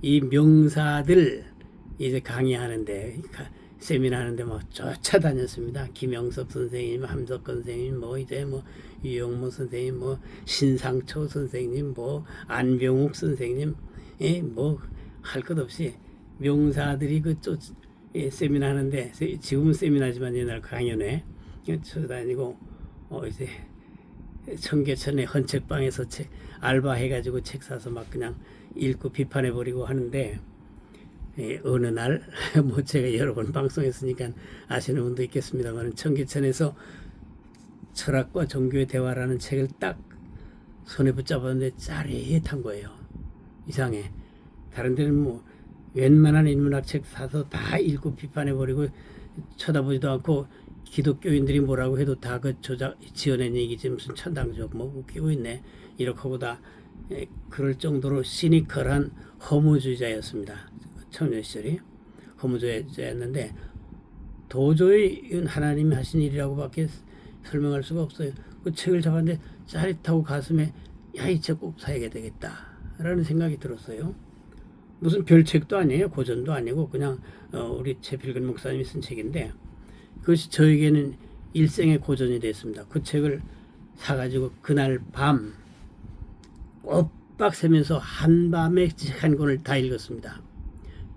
이 명사들 이제 강의하는데 세미나 하는데 막 쫓아다녔습니다. 김영섭 선생님, 함석건 선생님, 뭐 이제 뭐 유영모 선생님, 뭐 신상초 선생님, 뭐 안병욱 선생님, 뭐 할 것 없이 명사들이 세미나 하는데, 지금은 세미나지만 옛날 강연회 쫓아다니고 이제 청계천에 헌책방에서 알바해가지고 책 사서 막 그냥 읽고 비판해버리고 하는데, 어느 날 뭐 제가 여러 번 방송했으니까 아시는 분도 있겠습니다만, 청계천에서 철학과 종교의 대화라는 책을 딱 손에 붙잡았는데 짜릿한 거예요. 이상해. 다른 데는 뭐 웬만한 인문학 책 사서 다 읽고 비판해버리고 쳐다보지도 않고, 기독교인들이 뭐라고 해도 다 그 지어낸 얘기지 무슨 천당적 뭐 웃기고 있네 이렇게 하고 다 그럴 정도로 시니컬한 허무주의자였습니다. 청년 시절이 허무주의자였는데, 도저히 하나님이 하신 일이라고밖에 설명할 수가 없어요. 그 책을 잡았는데 짜릿하고 가슴에 야, 이 책 꼭 사야 되겠다 라는 생각이 들었어요. 무슨 별책도 아니에요. 고전도 아니고 그냥 우리 최필근 목사님이 쓴 책인데, 그것이 저에게는 일생의 고전이 됐습니다. 그 책을 사가지고 그날 밤 꼬박 새면서 한밤에 책 한 권을 다 읽었습니다.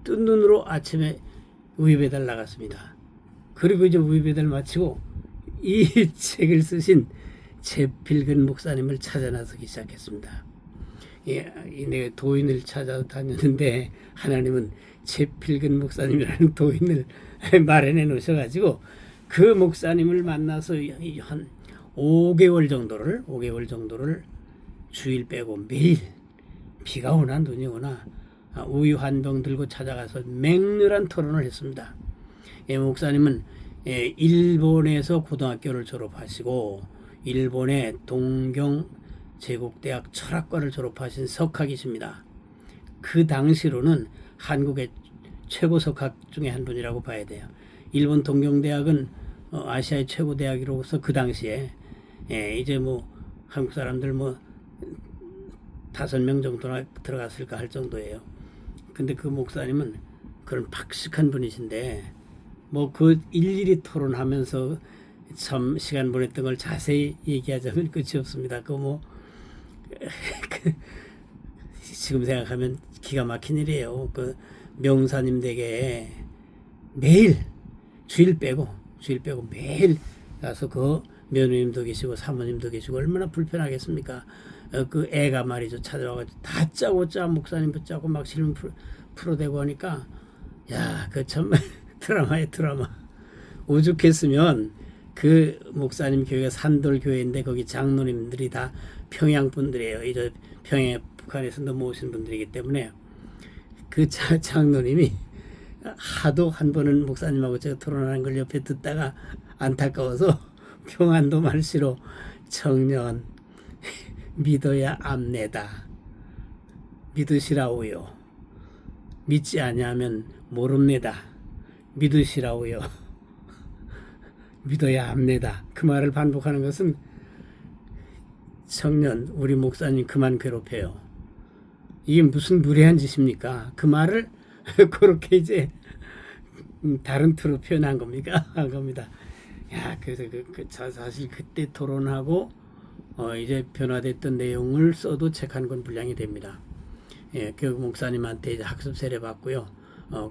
뜬 눈으로 아침에 우유 배달 나갔습니다. 그리고 이제 우유 배달 마치고 이 책을 쓰신 최필근 목사님을 찾아 나서기 시작했습니다. 내가 도인을 찾아다녔는데 하나님은 최필근 목사님이라는 도인을 마련해 놓으셔가지고 그 목사님을 만나서 한 5개월 정도를 주일 빼고 매일 비가 오나 눈이 오나 우유 한 병 들고 찾아가서 맹렬한 토론을 했습니다. 목사님은 일본에서 고등학교를 졸업하시고 일본의 동경 제국대학 철학과를 졸업하신 석학이십니다. 그 당시로는 한국의 최고 석학 중에 한 분이라고 봐야 돼요. 일본 동경대학은 아시아의 최고 대학이로서 그 당시에 이제 뭐 한국 사람들 뭐 5명 정도나 들어갔을까 할 정도예요. 근데 그 목사님은 그런 박식한 분이신데 뭐 그 일일이 토론하면서 참 시간 보냈던 걸 자세히 얘기하자면 끝이 없습니다. 지금 생각하면 기가 막힌 일이에요. 그 명사님 댁에 매일 주일 빼고 매일 가서 그 며느님도 계시고 사모님도 계시고 얼마나 불편하겠습니까? 그 애가 말이죠 찾아와가지고 다 짜고 목사님 붙잡고 막 질문 풀어대고 하니까 야, 그 참 드라마에 드라마. 오죽했으면 그 목사님 교회가 산돌 교회인데 거기 장로님들이 다 평양 분들이에요. 이제 평양에 북한에서 넘어오신 분들이기 때문에 그 장로님이 하도 한 번은 목사님하고 제가 토론하는 걸 옆에 듣다가 안타까워서 평안도 말씨로 청년 믿어야 암내다. 믿으시라오요. 믿지 아니하면 모릅니다. 믿으시라오요. 믿어야 합니다. 그 말을 반복하는 것은 청년 우리 목사님 그만 괴롭혀요. 이게 무슨 무례한 짓입니까? 그 말을 그렇게 이제 다른 틀로 표현한 겁니까? 한 겁니다. 야, 그래서 사실 그때 토론하고 이제 변화됐던 내용을 써도 책 한 권 분량이 됩니다. 교육 목사님한테 이제 학습 세례 받고요.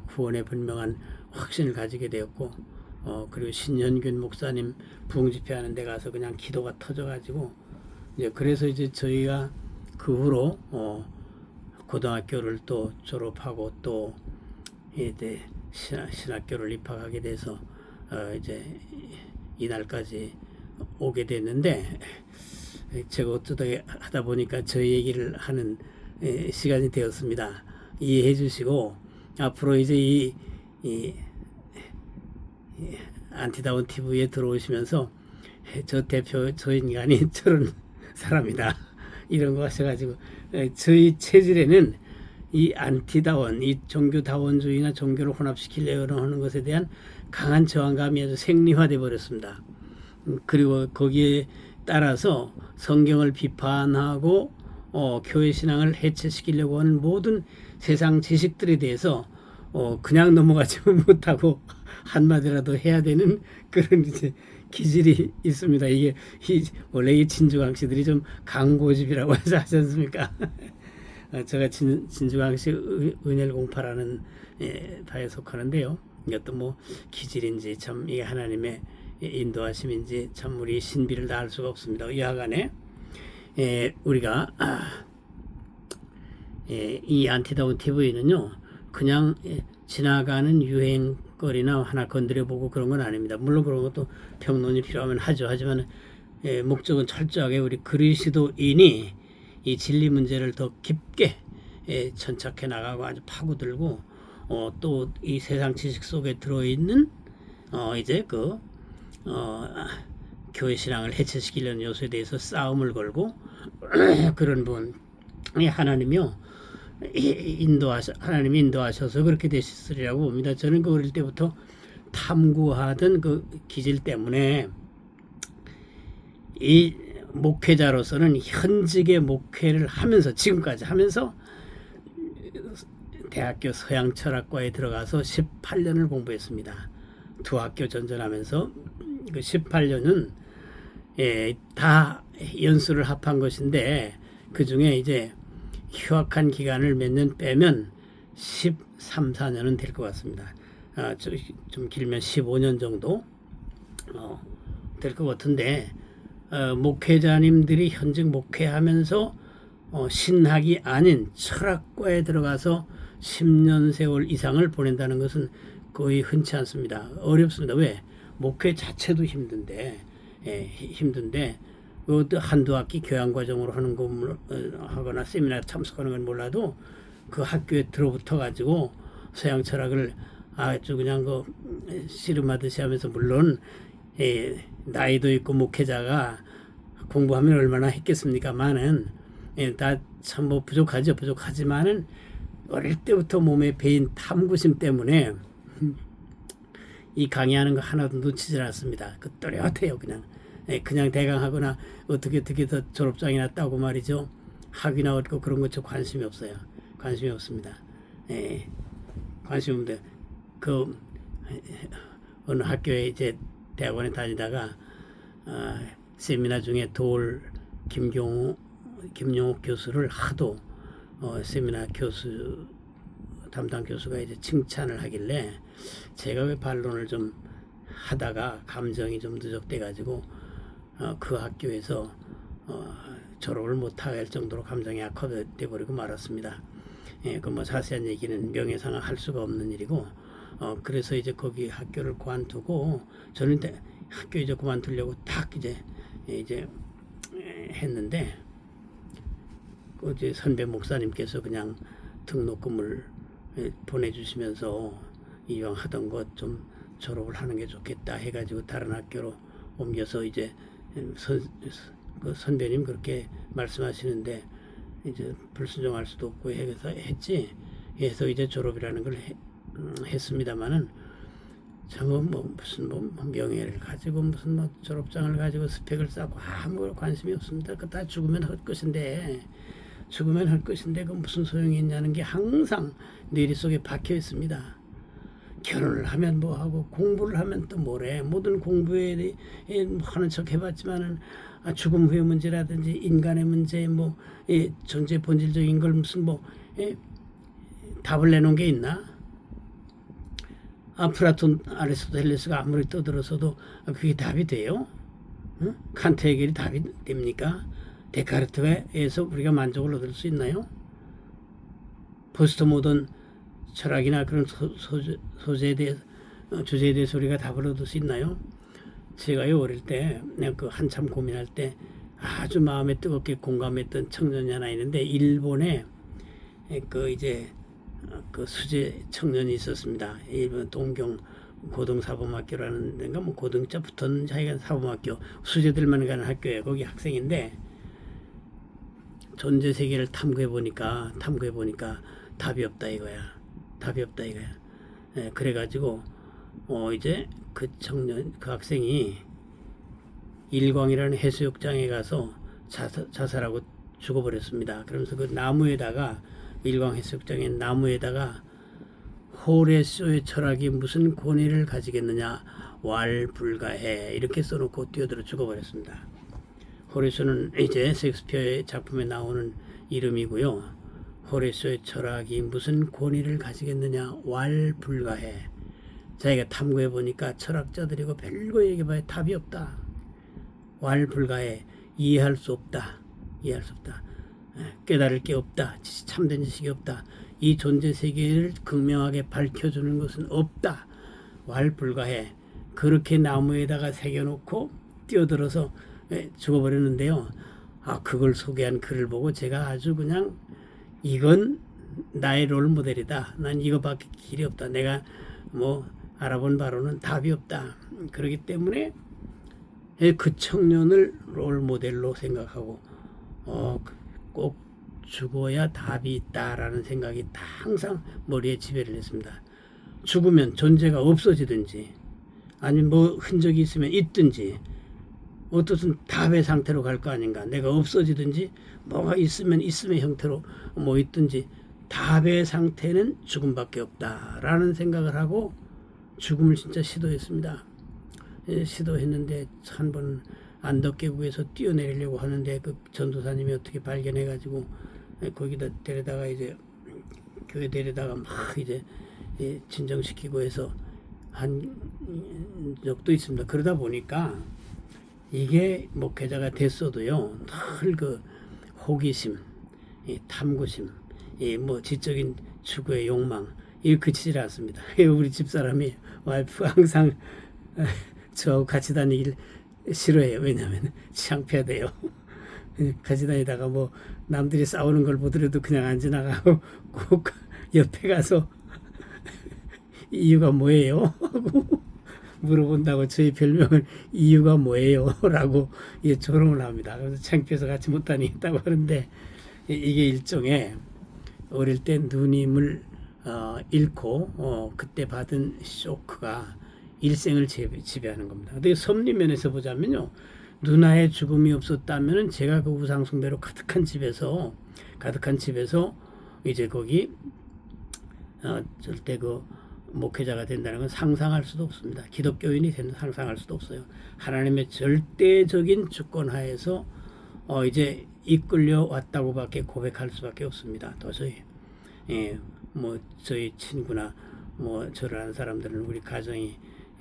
구원의 분명한 확신을 가지게 되었고 그리고 신현균 목사님 부흥 집회하는 데 가서 그냥 기도가 터져가지고 이제 그래서 이제 저희가 그 후로 고등학교를 또 졸업하고 또 이제 신학교를 입학하게 돼서 이제 이날까지 오게 됐는데 제가 어쩌다 하다 보니까 저희 얘기를 하는 시간이 되었습니다. 이해해 주시고 앞으로 이제 이 안티다운 TV에 들어오시면서 저 대표 저 인간이 저런 사람이다 이런 거 하셔가지고 저희 체질에는 이 안티다원, 이 종교다원주의나 종교를 혼합시키려고 하는 것에 대한 강한 저항감이 아주 생리화돼 버렸습니다. 그리고 거기에 따라서 성경을 비판하고 교회 신앙을 해체시키려고 하는 모든 세상 지식들에 대해서 그냥 넘어가지 못하고 한마디라도 해야 되는 그런 이제 기질이 있습니다. 이게 원래 이 진주광씨들이 좀 강고집이라고 하지 않습니까? 제가 진주광씨 은혜공파라는 바에 속하는데요. 이것도 뭐 기질인지 참 이게 하나님의 인도하심인지 참 우리 신비를 다 알 수가 없습니다. 여하간에 우리가 이 안티다운 TV는요 그냥 지나가는 유행거리나 하나 건드려보고 그런 건 아닙니다. 물론 그런 것도 평론이 필요하면 하죠. 하지만 목적은 철저하게 우리 그리스도인이 이 진리 문제를 더 깊게 천착해 나가고 아주 파고들고 또 이 세상 지식 속에 들어있는 이제 교회 신앙을 해체시키려는 요소에 대해서 싸움을 걸고 그런 분이 하나님이 인도하셔서 그렇게 되셨으리라고 봅니다. 저는 그 어릴 때부터 탐구하던 그 기질 때문에 이 목회자로서는 현직의 목회를 하면서 지금까지 하면서 대학교 서양철학과에 들어가서 18년을 공부했습니다. 두 학교 전전하면서 그 18년은 다 연수를 합한 것인데 그 중에 이제 휴학한 기간을 몇 년 빼면 13, 14년은 될 것 같습니다. 좀 길면 15년 정도 될 것 같은데 목회자님들이 현직 목회하면서 신학이 아닌 철학과에 들어가서 10년 세월 이상을 보낸다는 것은 거의 흔치 않습니다. 어렵습니다. 왜? 목회 자체도 힘든데 그것도 한두 학기 교양과정으로 하는 거 하거나 세미나 참석하는 건 몰라도 그 학교에 들어붙어 가지고 서양 철학을 아주 그냥 씨름하듯이 하면서 물론 나이도 있고 목회자가 공부하면 얼마나 했겠습니까만은 다 참 뭐 부족하지만은 어릴 때부터 몸에 배인 탐구심 때문에 이 강의하는 거 하나도 놓치질 않습니다. 그 또렷해요. 그냥 대강 하거나 어떻게 더 졸업장이나 따고 말이죠. 학위나 얻고 그런 것 저 관심이 없어요. 관심이 없습니다. 관심 없는데 어느 학교에 이제 대학원에 다니다가 세미나 중에 김용옥 교수를 하도 세미나 담당 교수가 이제 칭찬을 하길래 제가 왜 반론을 좀 하다가 감정이 좀 누적돼 가지고 그 학교에서 졸업을 못할 정도로 감정이 악화돼 버리고 말았습니다. 그 뭐 자세한 얘기는 명예상을 할 수가 없는 일이고 그래서 이제 거기 학교를 그만두고 저는 학교 이제 그만두려고 딱 이제 했는데 이제 선배 목사님께서 그냥 등록금을 보내주시면서 이왕 하던 것 좀 졸업을 하는 게 좋겠다 해가지고 다른 학교로 옮겨서 이제 그 선배님 그렇게 말씀하시는데 이제 불순종할 수도 없고 해서 해서 이제 졸업이라는 걸 했습니다만은 무슨 명예를 가지고 무슨 졸업장을 가지고 스펙을 쌓고 아무 관심이 없습니다. 그 다 죽으면 할 것인데 그 무슨 소용이 있냐는 게 항상 뇌리 속에 박혀 있습니다. 결혼을 하면 뭐하고 공부를 하면 또 뭐래. 모든 공부에 하는 척 해봤지만은 죽음 후의 문제라든지 인간의 문제 존재 본질적인 걸 무슨 답을 내놓은 게 있나? 아프라톤, 아리스토텔레스가 아무리 떠들어서도 그게 답이 돼요? 응? 칸트 해결이 답이 됩니까? 데카르트에서 우리가 만족을 얻을 수 있나요? 포스트 모던 철학이나 그런 소재에 대해 주제에 대해서 우리가 답을 얻을 수 있나요? 제가요 어릴 때 그 한참 고민할 때 아주 마음에 뜨겁게 공감했던 청년이 하나 있는데 일본에 그 이제 그 수제 청년이 있었습니다. 일본 동경 고등사범학교라는 데가 뭐 고등자 붙은 자기가 사범학교 수제들만 가는 학교에 거기 학생인데 존재 세계를 탐구해 보니까 답이 없다 이거야. 답이 없다 이거야. 그래가지고 이제 그 청년 그 학생이 일광이라는 해수욕장에 가서 자살하고 죽어버렸습니다. 그러면서 그 나무에다가 일광 해수욕장의 나무에다가 호레쇼의 철학이 무슨 권위를 가지겠느냐 왈불가해 이렇게 써놓고 뛰어들어 죽어버렸습니다. 호레쇼는 이제 셰익스피어의 작품에 나오는 이름이고요. 호레쇼의 철학이 무슨 권위를 가지겠느냐 왈불가해. 자기가 탐구해 보니까 철학자들이고 별거 얘기해봐야 답이 없다. 왈불가해. 이해할 수 없다. 깨달을 게 없다. 참된 지식이 없다. 이 존재 세계를 극명하게 밝혀주는 것은 없다. 왈불가해. 그렇게 나무에다가 새겨놓고 뛰어들어서 죽어버렸는데요. 그걸 소개한 글을 보고 제가 아주 그냥 이건 나의 롤 모델이다. 난 이거밖에 길이 없다. 내가 뭐 알아본 바로는 답이 없다. 그렇기 때문에 그 청년을 롤 모델로 생각하고 꼭 죽어야 답이 있다라는 생각이 항상 머리에 지배를 했습니다. 죽으면 존재가 없어지든지 아니면 뭐 흔적이 있으면 있든지 어떻든 답의 상태로 갈 거 아닌가. 내가 없어지든지 뭐가 있으면 있음의 형태로 뭐 있든지 답의 상태는 죽음밖에 없다라는 생각을 하고 죽음을 진짜 시도했습니다. 시도했는데 한 번 안덕계곡에서 뛰어내리려고 하는데 그 전도사님이 어떻게 발견해가지고 거기다 데려다가 이제 교회 데려다가 막 이제 진정시키고 해서 한 적도 있습니다. 그러다 보니까 이게 목회자가 됐어도요 늘 그 호기심, 탐구심, 뭐 지적인 추구의 욕망 이거 그치질 않습니다. 우리 집사람이 와이프 항상 저하고 같이 다니길 싫어해요. 왜냐하면 창피하대요. 같이 다니다가 뭐 남들이 싸우는 걸 보더라도 그냥 안 지나가고 꼭 옆에 가서 이유가 뭐예요? 하고 물어본다고 저희 별명을 이유가 뭐예요? 라고 조롱을 합니다. 그래서 창피해서 같이 못 다니겠다고 하는데 이게 일종의 어릴 때 누님을 잃고 그때 받은 쇼크가 일생을 지배하는 겁니다. 근데 섭리 면에서 보자면요, 누나의 죽음이 없었다면은 제가 그 우상 숭배로 가득한 집에서 이제 거기 절대 그 목회자가 된다는 건 상상할 수도 없습니다. 기독교인이 된다 상상할 수도 없어요. 하나님의 절대적인 주권 하에서 이제 이끌려 왔다고밖에 고백할 수밖에 없습니다. 도저히 뭐 저희 친구나 뭐 저를 아는 사람들은 우리 가정이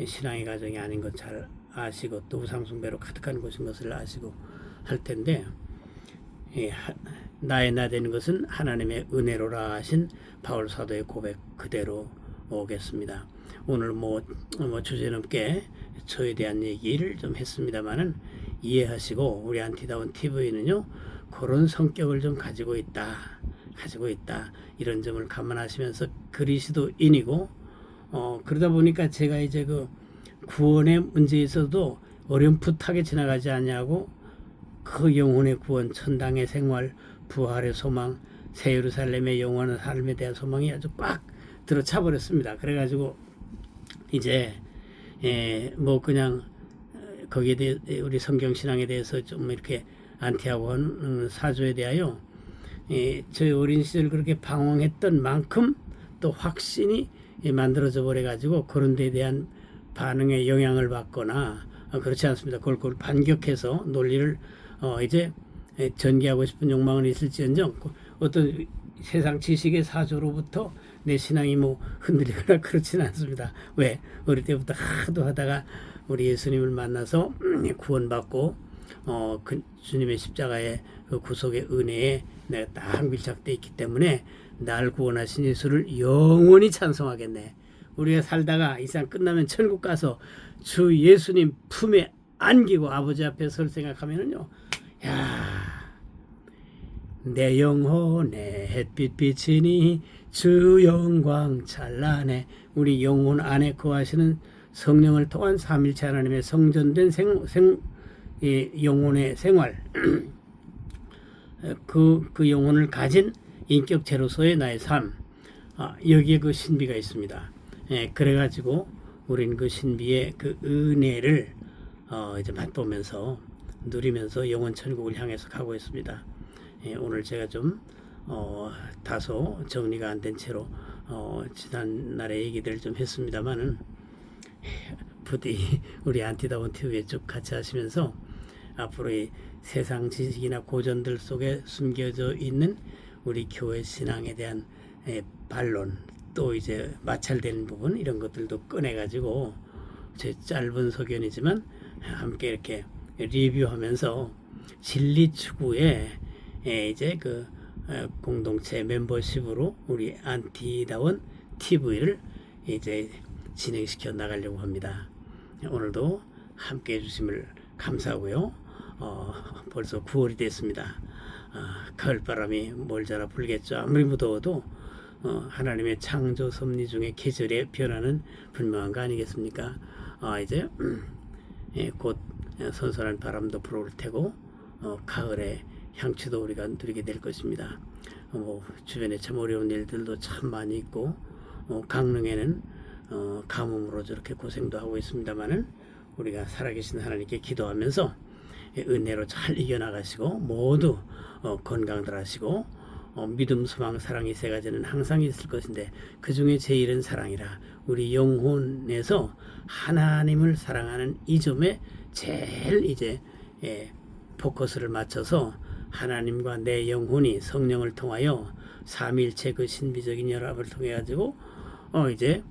신앙의 가정이 아닌 것 잘 아시고 또 우상숭배로 가득한 곳인 것을 아시고 할 텐데 나의 나 되는 것은 하나님의 은혜로라 하신 바울 사도의 고백 그대로 오겠습니다. 오늘 뭐 주제넘게 저에 대한 얘기를 좀 했습니다만은 이해하시고 우리 안티다운 TV는요 그런 성격을 좀 가지고 있다 이런 점을 감안하시면서 그리스도인이고 그러다 보니까 제가 이제 그 구원의 문제에서도 어렴풋하게 지나가지 않냐고 그 영혼의 구원, 천당의 생활, 부활의 소망, 새 예루살렘의 영원한 삶에 대한 소망이 아주 꽉 들어차 버렸습니다. 그래가지고 이제 뭐 그냥 거기에 대해 우리 성경 신앙에 대해서 좀 이렇게 안티하고 하는 사조에 대하여 저희 어린 시절 그렇게 방황했던 만큼 또 확신이 만들어져 버려가지고 그런 데에 대한 반응에 영향을 받거나 그렇지 않습니다. 그걸 반격해서 논리를 이제 전개하고 싶은 욕망은 있을지언정 어떤 세상 지식의 사조로부터 내 신앙이 뭐 흔들리거나 그렇지는 않습니다. 왜? 어릴 때부터 하도 하다가 우리 예수님을 만나서 구원받고 그 주님의 십자가의 그 구속의 은혜에 내가 딱 밀착되어 있기 때문에 날 구원하신 예수를 영원히 찬송하겠네. 우리가 살다가 이 세상 끝나면 천국 가서 주 예수님 품에 안기고 아버지 앞에 설 생각하면은요, 야, 내 영혼에 햇빛 비치니 주 영광 찬란해. 우리 영혼 안에 거하시는 성령을 통한 삼일체 하나님의 성전된 영혼의 생활, 그 영혼을 가진 인격체로서의 나의 삶, 여기에 그 신비가 있습니다. 그래가지고 우린 그 신비의 그 은혜를 이제 맛보면서 누리면서 영원 천국을 향해서 가고 있습니다. 오늘 제가 좀 다소 정리가 안 된 채로 지난날의 얘기들을 좀 했습니다만은 부디 우리 안티다운 TV에 쭉 같이 하시면서 앞으로 이 세상 지식이나 고전들 속에 숨겨져 있는 우리 교회 신앙에 대한 반론, 또 이제 마찰되는 부분, 이런 것들도 꺼내가지고 제 짧은 소견이지만 함께 이렇게 리뷰하면서 진리 추구에 이제 그 공동체 멤버십으로 우리 안티다운 TV를 이제 진행시켜 나가려고 합니다. 오늘도 함께 해주심을 감사하고요. 벌써 9월이 됐습니다. 가을바람이 몰자라 불겠죠. 아무리 무더워도 하나님의 창조 섭리 중에 계절의 변화는 분명한 거 아니겠습니까? 이제 곧 선선한 바람도 불어올 테고 가을의 향취도 우리가 누리게 될 것입니다. 주변에 참 어려운 일들도 참 많이 있고 강릉에는 가뭄으로 저렇게 고생도 하고 있습니다만은 우리가 살아계신 하나님께 기도하면서 은혜로 잘 이겨나가시고 모두 건강들 하시고 믿음, 소망, 사랑 이 세 가지는 항상 있을 것인데 그 중에 제일은 사랑이라. 우리 영혼에서 하나님을 사랑하는 이 점에 제일 이제 포커스를 맞춰서 하나님과 내 영혼이 성령을 통하여 삼위일체 그 신비적인 연합을 통해 가지고 이제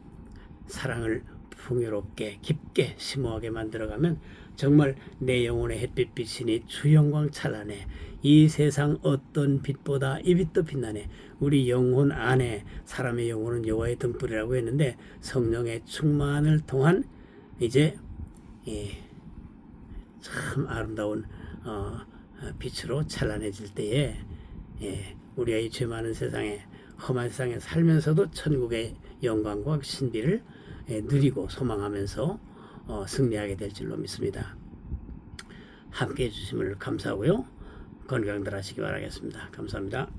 사랑을 풍요롭게 깊게 심오하게 만들어가면 정말 내 영혼의 햇빛 비치니 주 영광 찬란해. 이 세상 어떤 빛보다 이 빛도 빛나네. 우리 영혼 안에, 사람의 영혼은 여호와의 등불이라고 했는데 성령의 충만을 통한 이제 참 아름다운 빛으로 찬란해질 때에 우리가 이 죄 많은 세상에, 험한 세상에 살면서도 천국의 영광과 신비를 누리고 소망하면서 승리하게 될 줄로 믿습니다. 함께 해주심을 감사하고요. 건강들 하시기 바라겠습니다. 감사합니다.